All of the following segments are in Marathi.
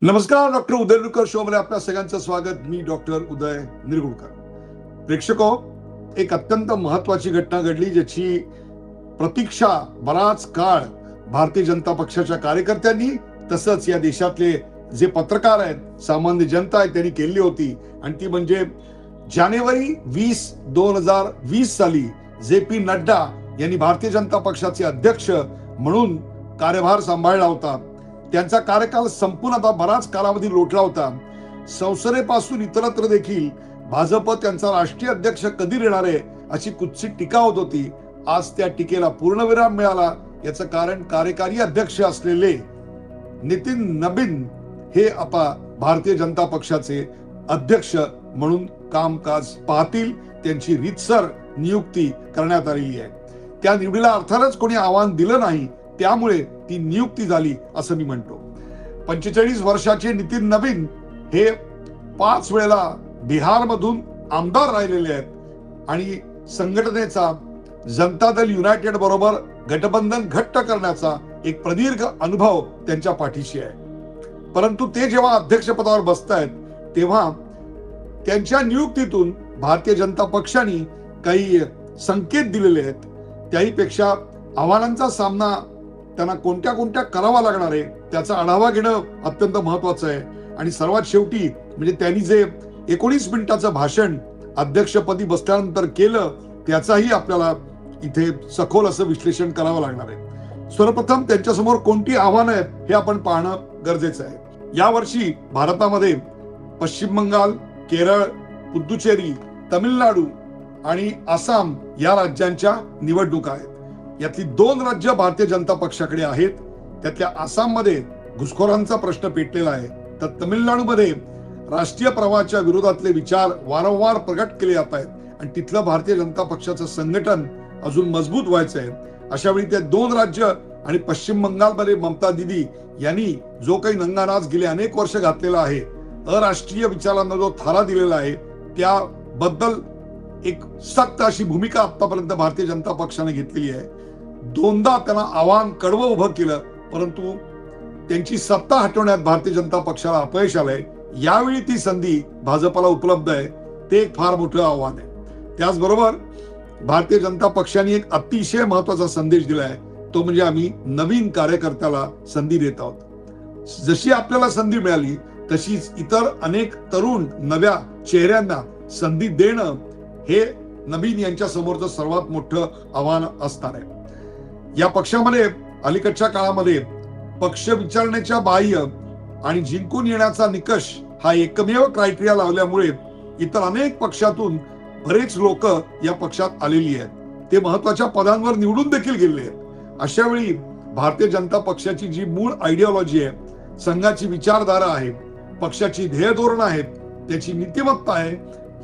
नमस्कार, डॉक्टर उदय निरगुडकर शो मध्ये आपल्या सगळ्यांचं स्वागत. मी डॉक्टर उदय निरगुडकर. प्रेक्षको, एक अत्यंत महत्वाची घटना घडली ज्याची प्रतीक्षा बराच काळ भारतीय जनता पक्षाच्या कार्यकर्त्यांनी तसंच या देशातले जे पत्रकार आहेत, सामान्य जनता आहे, त्यांनी केली होती. आणि ती म्हणजे जानेवारी 20, 2020 साली जे पी नड्डा यांनी भारतीय जनता पक्षाचे अध्यक्ष म्हणून कार्यभार सांभाळला होता. त्यांचा कार्यकाल संपून आता बराच कालावधी लोटला होता. संसदेपासून इतरत्र देखील भाजप त्यांचा राष्ट्रीय अध्यक्ष कधी देणार आहे अशी कुत्सित टीका होत होती. आज त्या टीकेला पूर्णविराम मिळाला. याचं कारण कार्यकारी अध्यक्ष असलेले नितीन नबीन हे आता भारतीय जनता पक्षाचे अध्यक्ष म्हणून कामकाज पाहतील. त्यांची रीतसर नियुक्ती करण्यात आलेली आहे. त्या निवडीला अर्थातच कोणी आव्हान दिलं नाही, त्यामुळे ती नियुक्ती झाली असं मी म्हणतो. 45 वर्षाचे नितीन नबीन हे 5 वेळेला बिहारमधून आमदार राहिलेले आहेत आणि संघटनेचा जनता दल युनायटेड बरोबर गठबंधन घट्ट करण्याचा एक प्रदीर्घ अनुभव त्यांच्या पाठीशी आहे. परंतु ते जेव्हा अध्यक्षपदावर बसतायत तेव्हा त्यांच्या नियुक्तीतून भारतीय जनता पक्षाने काही संकेत दिलेले आहेत. त्याहीपेक्षा आव्हानांचा सामना त्यांना कोणत्या कोणत्या करावा लागणार आहे त्याचा आढावा घेणं अत्यंत महत्वाचं आहे. आणि सर्वात शेवटी म्हणजे त्यांनी जे 19 मिनिटाचं भाषण अध्यक्षपदी बसल्यानंतर केलं त्याचाही आपल्याला इथे सखोल असं विश्लेषण करावं लागणार आहे. सर्वप्रथम त्यांच्यासमोर कोणती आव्हानं आहेत हे आपण पाहणं गरजेचं आहे. यावर्षी भारतामध्ये पश्चिम बंगाल, केरळ, पुद्दुचेरी, तमिळनाडू आणि आसाम या राज्यांच्या निवडणुका आहेत. यातली 2 राज्य भारतीय जनता पक्षाकडे आहेत. त्यातल्या आसाममध्ये घुसखोरांचा प्रश्न पेटलेला आहे, तर तमिळनाडूमध्ये राष्ट्रीय प्रवाहाच्या विरोधातले विचार वारंवार प्रगट केले जात आहेत आणि तिथलं भारतीय जनता पक्षाचं संघटन अजून मजबूत व्हायचं आहे. अशा वेळी ते 2 राज्य आणि पश्चिम बंगालमध्ये ममता दीदी यांनी जो काही नंगानाच गेले अनेक वर्ष घातलेला आहे, अराष्ट्रीय विचारांना जो थारा दिलेला आहे, त्याबद्दल एक सक्त अशी भूमिका आतापर्यंत भारतीय जनता पक्षाने घेतलेली आहे. 2दा त्यांना आव्हान कडवं उभं केलं, परंतु त्यांची सत्ता हटवण्यात भारतीय जनता पक्षाला अपयश आलंय. यावेळी ती संधी भाजपला उपलब्ध आहे. ते एक फार मोठं आव्हान आहे. त्याचबरोबर भारतीय जनता पक्षाने एक अतिशय महत्वाचा संदेश दिलाय, तो म्हणजे आम्ही नवीन कार्यकर्त्याला संधी देत आहोत. जशी आपल्याला संधी मिळाली तशीच इतर अनेक तरुण नव्या चेहऱ्यांना संधी देणं हे नबीन यांच्या समोरचं सर्वात मोठं आव्हान असणार आहे. या पक्षामध्ये अलीकडच्या काळामध्ये पक्ष विचारण्याच्या बाह्य आणि जिंकून येण्याचा निकष हा एकमेव क्रायटेरिया लावल्यामुळे इतर अनेक पक्षातून बरेच लोक या पक्षात आलेली आहेत. ते महत्वाच्या पदांवर निवडून देखील गेले आहेत. अशा वेळी भारतीय जनता पक्षाची जी मूळ आयडिओलॉजी आहे, संघाची विचारधारा आहे, पक्षाची ध्येय धोरण आहेत, त्याची नीतिमत्ता आहे,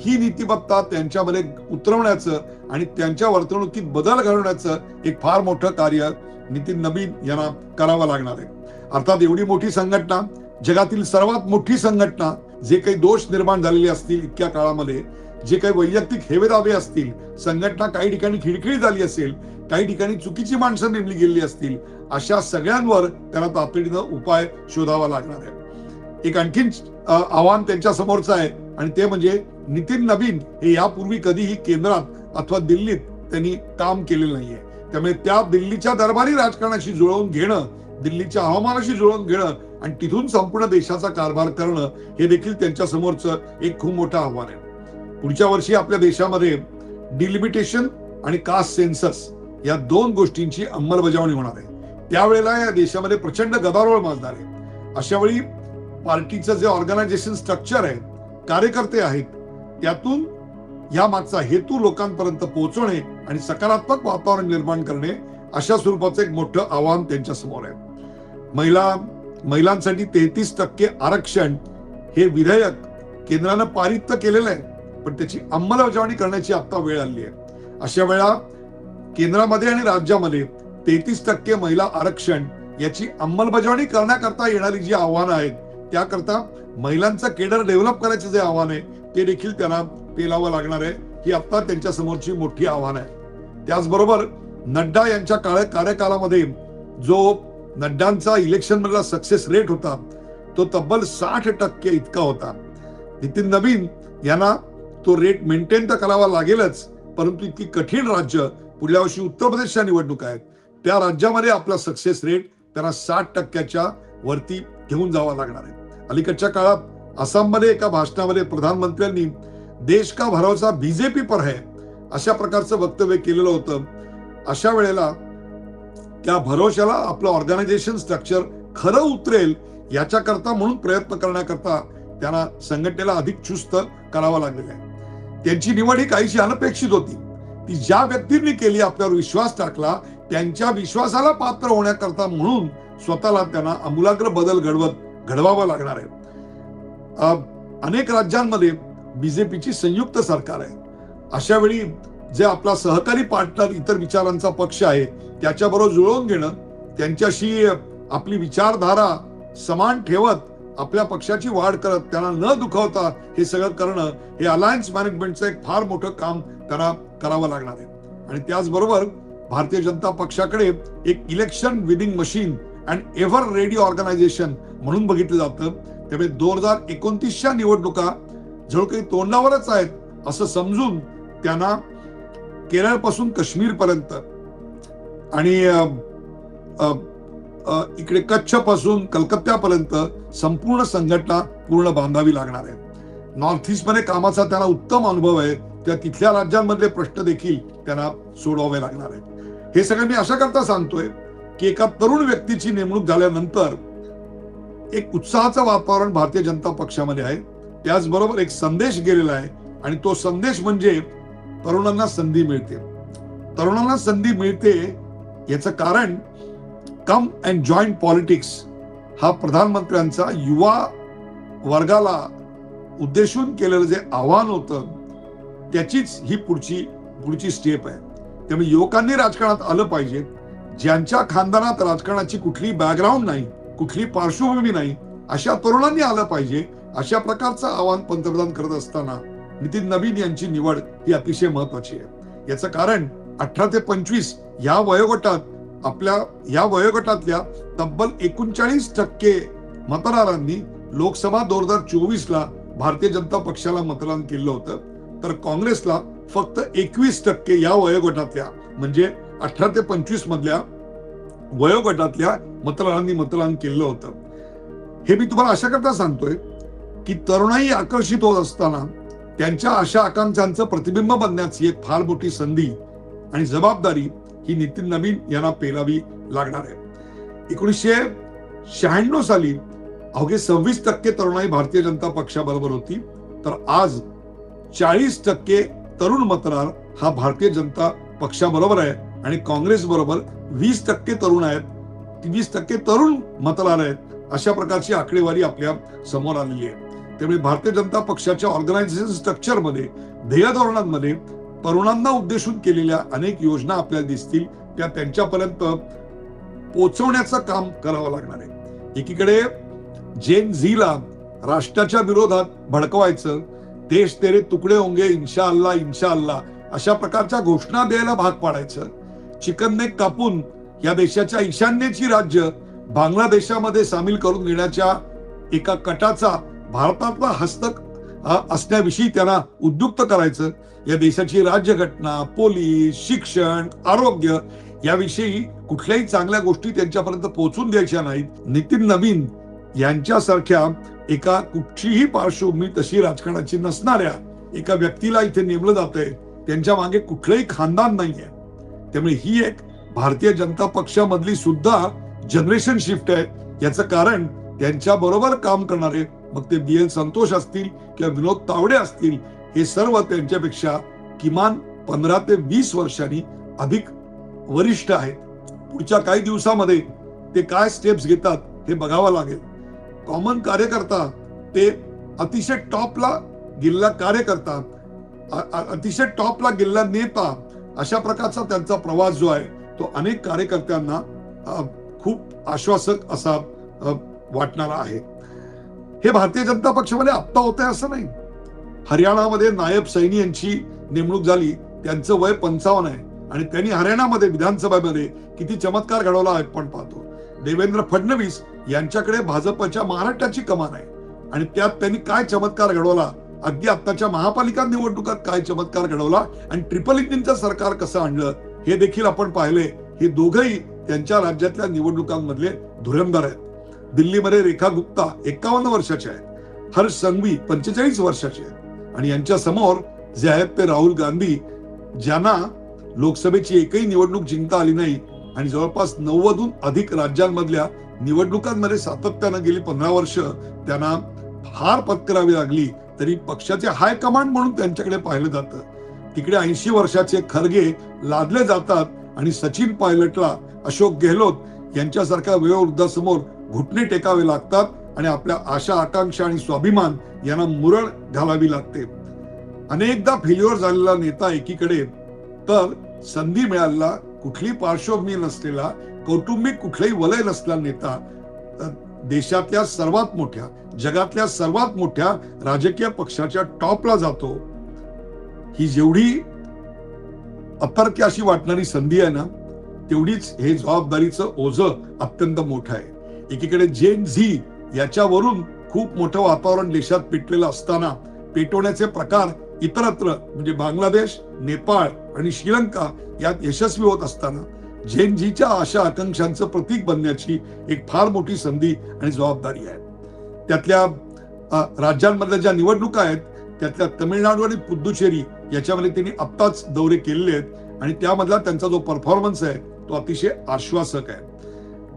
ही नीतिमत्ता त्यांच्यामध्ये उतरवण्याचं आणि त्यांच्या वर्तणुकीत बदल घडवण्याचं एक फार मोठं कार्य नितीन नबीन यांना करावं लागणार आहे. अर्थात एवढी मोठी संघटना, जगातील सर्वात मोठी संघटना, जे काही दोष निर्माण झालेले असतील इतक्या काळामध्ये, जे काही वैयक्तिक हेवेदावे असतील, संघटना काही ठिकाणी खिळखिळी झाली असेल, काही ठिकाणी चुकीची माणसं नेमली गेली असतील, अशा सगळ्यांवर त्यांना तातडीनं उपाय शोधावा लागणार आहे. एक आणखीन आव्हान त्यांच्या समोरचं आहे आणि ते म्हणजे नितीन नबीन हे यापूर्वी कधीही केंद्रात अथवा दिल्लीत त्यांनी काम केलेलं नाहीये. त्यामुळे त्या दिल्लीच्या दरबारी राजकारणाशी जुळवून घेणं, दिल्लीच्या हवामानाशी जुळवून घेणं आणि तिथून संपूर्ण देशाचा कारभार करणं हे देखील त्यांच्या समोरचं एक खूप मोठं आव्हान आहे. पुढच्या वर्षी आपल्या देशामध्ये डिलिमिटेशन आणि कास्ट सेन्सस या 2 गोष्टींची अंमलबजावणी होणार आहे. त्यावेळेला या देशामध्ये प्रचंड गदारोळ माजणार आहे. अशा वेळी पार्टीचं जे ऑर्गनायझेशन स्ट्रक्चर आहे, कार्यकर्ते आहेत, त्यातून या मागचा हेतू लोकांपर्यंत पोहोचवणे आणि सकारात्मक वातावरण निर्माण करणे अशा स्वरूपाचं एक मोठं आव्हान त्यांच्या समोर आहे. महिलांसाठी 33% आरक्षण हे विधेयक केंद्रानं पारित तर केलेलं आहे, पण त्याची अंमलबजावणी करण्याची आता वेळ आली आहे. अशा वेळा केंद्रामध्ये आणि राज्यामध्ये 33% महिला आरक्षण याची अंमलबजावणी करण्याकरता येणारी जी आव्हानं आहेत, त्याकरता महिलांचं केडर डेव्हलप करायचं जे आव्हान आहे ते देखील त्यांना पेलावं लागणार आहे. ही आता त्यांच्या समोरची मोठी आव्हान आहे. त्याचबरोबर नड्डा यांच्या कार्यकालामध्ये जो नड्डांचा इलेक्शन मधला सक्सेस रेट होता तो तब्बल 60% इतका होता. नितीन नवीन यांना तो रेट मेंटेन तर करावा लागेलच, परंतु इतकी कठीण राज्य, पुढल्या वर्षी उत्तर प्रदेशच्या निवडणुका आहेत, त्या राज्यामध्ये आपला सक्सेस रेट त्यांना 60%च्या वरती घेऊन जावा लागणार आहे. अलीकडच्या काळात आसाममध्ये एका भाषणामध्ये प्रधानमंत्र्यांनी देश का भरोसा बीजेपी पर है अशा प्रकारचं वक्तव्य केलेलं होतं. अशा वेळेला त्या भरोशाला आपलं ऑर्गनायझेशन स्ट्रक्चर खरं उतरेल याच्याकरता म्हणून प्रयत्न करण्याकरता त्यांना संघटनेला अधिक चुस्त करावा लागलेला आहे. त्यांची निवड ही काहीशी अनपेक्षित होती. ती ज्या व्यक्तींनी केली, आपल्यावर विश्वास टाकला, त्यांच्या विश्वासाला पात्र होण्याकरता म्हणून स्वतःला त्यांना आमूलाग्र बदल घडवावा लागणार आहे. अनेक राज्यांमध्ये बीजेपीची संयुक्त सरकार आहे. अशा वेळी जे आपला सहकारी पार्टनर इतर विचारांचा पक्ष आहे त्याच्याबरोबर जुळवून घेणं, त्यांच्याशी आपली विचारधारा समान ठेवत आपल्या पक्षाची वाढ करत त्यांना न दुखावता हे सगळं करणं, हे अलायन्स मॅनेजमेंटचं एक फार मोठं काम त्यांना करावं लागणार आहे. आणि त्याचबरोबर भारतीय जनता पक्षाकडे एक election winning machine and ever ready organisation म्हणून बघितलं जातं. त्यामुळे 2029च्या निवडणुका जणू काही तोंडावरच आहेत असं समजून त्यांना केरळपासून काश्मीर पर्यंत आणि इकडे कच्छ पासून कलकत्त्यापर्यंत संपूर्ण संघटना पूर्ण बांधावी लागणार आहे. नॉर्थ ईस्ट मध्ये कामाचा त्यांना उत्तम अनुभव आहे. त्या तिथल्या राज्यांमधले प्रश्न देखील त्यांना सोडवावे लागणार आहेत. हे सगळं मी अशा करता सांगतोय की एका तरुण व्यक्तीची नेमणूक झाल्यानंतर एक उत्साहाचं वातावरण भारतीय जनता पक्षामध्ये आहे. त्याचबरोबर एक संदेश गेलेला आहे आणि तो संदेश म्हणजे तरुणांना संधी मिळते. तरुणांना संधी मिळते याचं कारण कम अँड जॉईन पॉलिटिक्स हा प्रधानमंत्र्यांचा युवा वर्गाला उद्देशून केलेलं जे आव्हान होतं त्याचीच ही पुढची स्टेप आहे. त्यामुळे युवकांनी राजकारणात आलं पाहिजे. ज्यांच्या खानदानात राजकारणाची कुठली बॅकग्राऊंड नाही, कुठली पार्श्वभूमी नाही, अशा तरुणांनी आलं पाहिजे. अशा प्रकारचं आवाहन पंतप्रधान करत असताना नितीन नवीन यांची निवड ही अतिशय महत्वाची आहे. याचं कारण 18 ते 25 या वयोगटातल्या तब्बल 39% मतदारांनी लोकसभा 2024ला भारतीय जनता पक्षाला मतदान केलं होतं, तर काँग्रेसला फक्त 21% या वयोगटातल्या म्हणजे 18 ते 25 मधल्या वयोगटातल्या मतदारांनी मतदान केलं होतं. हे मी तुम्हाला अशा करता सांगतोय की तरुणाई आकर्षित होत असताना त्यांच्या आशा आकांक्षांचं प्रतिबिंब बनण्याची एक फार मोठी संधी आणि जबाबदारी ही नितीन नवीन यांना पेलावी लागणार आहे. 1996 साली अवघे 26% तरुणाई भारतीय जनता पक्षाबरोबर होती, तर आज 40% तरुण मतदार हा भारतीय जनता पक्षाबरोबर आहे आणि काँग्रेस बरोबर 20% तरुण आहेत, 20% तरुण मतदार आहेत. अशा प्रकारची आकडेवारी आपल्या समोर आलेली आहे. त्यामुळे भारतीय जनता पक्षाच्या ऑर्गनायझेशन स्ट्रक्चरमध्ये, ध्येय धोरणांमध्ये तरुणांना उद्देशून केलेल्या अनेक योजना आपल्याला दिसतील. त्या त्यांच्यापर्यंत पोहोचवण्याचं काम करावं लागणार आहे. एकीकडे जेन झीला राष्ट्राच्या विरोधात भडकवायचं, देश तेरे तुकडे होंगे इंशाअल्लाह इंशाअल्लाह अशा प्रकारच्या घोषणा द्यायला भाग पाडायचं. चिकन नेक कापून या देशाच्या ईशान्येची राज्य बांगलादेशामध्ये सामील करून घेण्याच्या एका कटाचा भारतातला हस्तक असण्याविषयी त्यांना उद्युक्त करायचं. या देशाची राज्यघटना, पोलीस, शिक्षण, आरोग्य याविषयी कुठल्याही चांगल्या गोष्टी त्यांच्यापर्यंत पोहोचून द्यायच्या नाहीत. नितीन नवीन यांच्यासारख्या एका कुठलीही पार्श्वभूमी तशी राजकारणाची नसणाऱ्या एका व्यक्तीला इथे नेमलं जातंय. त्यांच्या मागे कुठलंही खानदान नाहीये. त्यामुळे ही एक भारतीय जनता पक्षामधली सुद्धा जनरेशन शिफ्ट आहे. याचं कारण त्यांच्या बरोबर काम करणारे, मग ते BL संतोष असतील किंवा विनोद तावडे असतील, हे सर्व त्यांच्यापेक्षा किमान 15 ते 20 वर्षांनी अधिक वरिष्ठ आहेत. पुढच्या काही दिवसामध्ये ते काय स्टेप्स घेतात हे बघावं लागेल. कॉमन कार्यकर्ता ते अतिशय टॉपला गेलेला कार्यकर्ता, अतिशय टॉपला गेलेला नेता, अशा प्रकारचा त्यांचा प्रवास जो आहे तो अनेक कार्यकर्त्यांना खूप आश्वासक असा वाटणारा आहे. हे भारतीय जनता पक्षामध्ये आत्ता होत आहे असं नाही. हरियाणामध्ये नायब सैनी यांची नेमणूक झाली, त्यांचं वय 55 आहे आणि त्यांनी हरियाणामध्ये विधानसभेमध्ये किती चमत्कार घडवला आपण पाहतो. देवेंद्र फडणवीस यांच्याकडे भाजपच्या महाराष्ट्राची कमान आहे आणि त्यात त्यांनी काय चमत्कार घडवला, अगदी आत्ताच्या महापालिका निवडणुकात काय चमत्कार घडवला आणि ट्रिपल इंजिनचं सरकार कसं आणलं हे देखील आपण पाहिले. हे दोघंही त्यांच्या राज्यातल्या निवडणुकांमधले धुरंधर आहेत. दिल्लीमध्ये रेखा गुप्ता 51 वर्षाच्या आहेत, हर्ष संघवी 45 वर्षाचे आहेत आणि यांच्या समोर जे आहेत ते राहुल गांधी, ज्यांना लोकसभेची एकही निवडणूक जिंकता आली नाही आणि जवळपास 90हून अधिक राज्यांमधल्या निवडणुकांमध्ये सातत्यानं गेली 15 वर्ष त्यांना हार पत्करावी लागली, तरी पक्षाचे हायकमांड म्हणून त्यांच्याकडे पाहिलं जातं. तिकडे 80 वर्षाचे खरगे लादले जातात आणि सचिन पायलटला, अशोक गेहलोत यांच्यासारख्या वयोवृद्धासमोर घुटणे टेकावे लागतात आणि आपल्या आशा, आकांक्षा आणि स्वाभिमान यांना मुरळ घालावी लागते. अनेकदा फेल्युअर झालेला नेता एकीकडे, तर संधी मिळालेला, कुठली पार्श्वभूमी नसलेला, कौटुंबिक कुठलाही वलय नसलेला नेता देशातल्या सर्वात मोठ्या, जगातल्या सर्वात मोठ्या राजकीय पक्षाच्या टॉपला जातो. ही जेवढी अतर्क्य अशी वाटणारी संधी आहे ना, तेवढीच हे जबाबदारीचं ओझं अत्यंत मोठं आहे. एकीकडे जेन झी याच्यावरून खूप मोठं वातावरण देशात पेटलेलं असताना पेटवण्याचे प्रकार इतरत्र म्हणजे बांगलादेश, नेपाळ आणि श्रीलंका यात यशस्वी होत असताना जेन झीच्या आशा आकांक्षांचं प्रतीक बनण्याची एक फार मोठी संधी आणि जबाबदारी आहे. त्यातल्या राज्यांमधल्या ज्या निवडणुका आहेत त्यातल्या तमिळनाडू आणि पुद्दुचेरी याच्यामध्ये त्यांनी आत्ताच दौरे केलेले आहेत आणि त्यामधला त्यांचा जो परफॉर्मन्स आहे तो अतिशय आश्वासक आहे.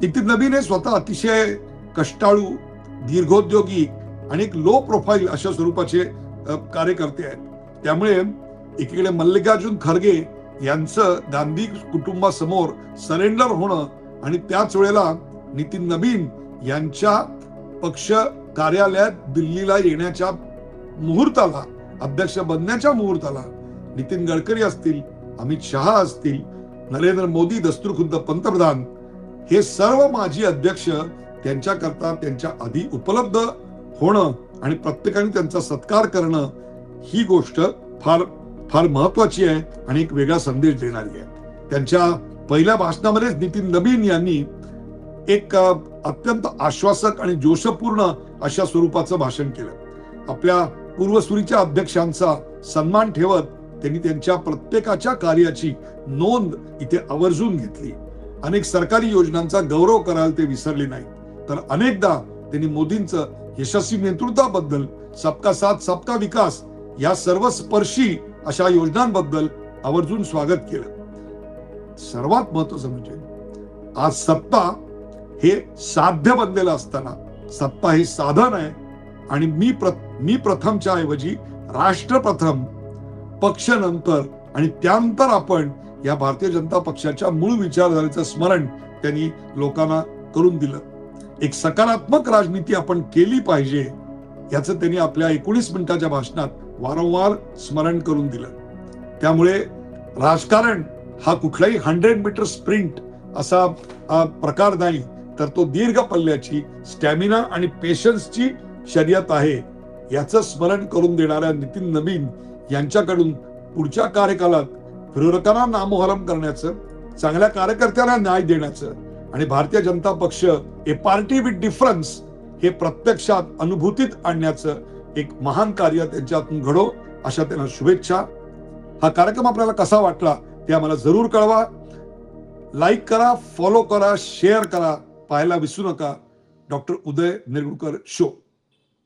नितीन नबीन हे स्वतः अतिशय कष्टाळू, दीर्घोद्योगी आणि एक लो प्रोफाईल अशा स्वरूपाचे कार्यकर्ते आहेत. त्यामुळे एकीकडे मल्लिकार्जुन खरगे यांचं गांधी कुटुंबासमोर सरेंडर होणं आणि त्याच वेळेला नितीन नबीन यांच्या पक्ष कार्यालयात दिल्लीला येण्याच्या मुहूर्ताला, अध्यक्ष बनण्याच्या मुहूर्ताला नितीन गडकरी असतील, अमित शहा असतील, नरेंद्र मोदी दस्तूरखुद्द पंतप्रधान, हे सर्व माजी अध्यक्ष त्यांच्याकरता त्यांच्या आधी उपलब्ध होणं आणि प्रत्येकाने त्यांचा सत्कार करणं ही गोष्ट फार फार महत्वाची आहे आणि एक वेगळा संदेश देणारी आहे. त्यांच्या पहिल्या भाषणामध्येच नितीन नबीन यांनी एक अत्यंत आश्वासक आणि जोशपूर्ण अशा स्वरूपाचं भाषण केलं. आपल्या पूर्वसुरीच्या अध्यक्षांचा सन्मान ठेवत त्यांनी त्यांच्या प्रत्येकाच्या कार्याची नोंद इथे आवर्जून घेतली. अनेक सरकारी योजनांचा गौरव करायला ते विसरले नाही, तर अनेकदा त्यांनी मोदींचं यशस्वी नेतृत्वाबद्दल, सबका साथ सबका विकास या सर्वस्पर्शी अशा योजनांबद्दल आवर्जून स्वागत केलं. सर्वात महत्वाचं म्हणजे आज सत्ता हे साध्य बनलेलं असताना, सत्ता हे साधन आहे आणि मी प्रथमच्या ऐवजी राष्ट्र प्रथम, पक्ष नंतर आणि त्यानंतर आपण या भारतीय जनता पक्षाच्या मूळ विचारधारेचं स्मरण त्यांनी लोकांना करून दिलं. एक सकारात्मक राजनीती आपण केली पाहिजे याचं त्यांनी आपल्या 19 मिनिटाच्या भाषणात वारंवार स्मरण करून दिलं. त्यामुळे राजकारण हा कुठलाही 100 मीटर स्प्रिंट असा प्रकार नाही, तर तो दीर्घ पल्ल्याची स्टॅमिना आणि पेशन्सची शर्यत आहे. याचं स्मरण करून देणाऱ्या नितीन नबीन यांच्याकडून पुढच्या कार्यकालात विरोधकांना नामोहरम करण्याचं, चांगल्या कार्यकर्त्यांना न्याय देण्याचं आणि भारतीय जनता पक्ष ए पार्टी विथ डिफरन्स हे प्रत्यक्षात अनुभूतीत आणण्याचं एक महान कार्य त्यांच्यातून घडो अशा त्यांना शुभेच्छा. हा कार्यक्रम आपल्याला कसा वाटला ते आम्हाला जरूर कळवा. लाईक करा, फॉलो करा, शेअर करा, पाहायला विसरू नका. Doctor Uday Nirgudkar show.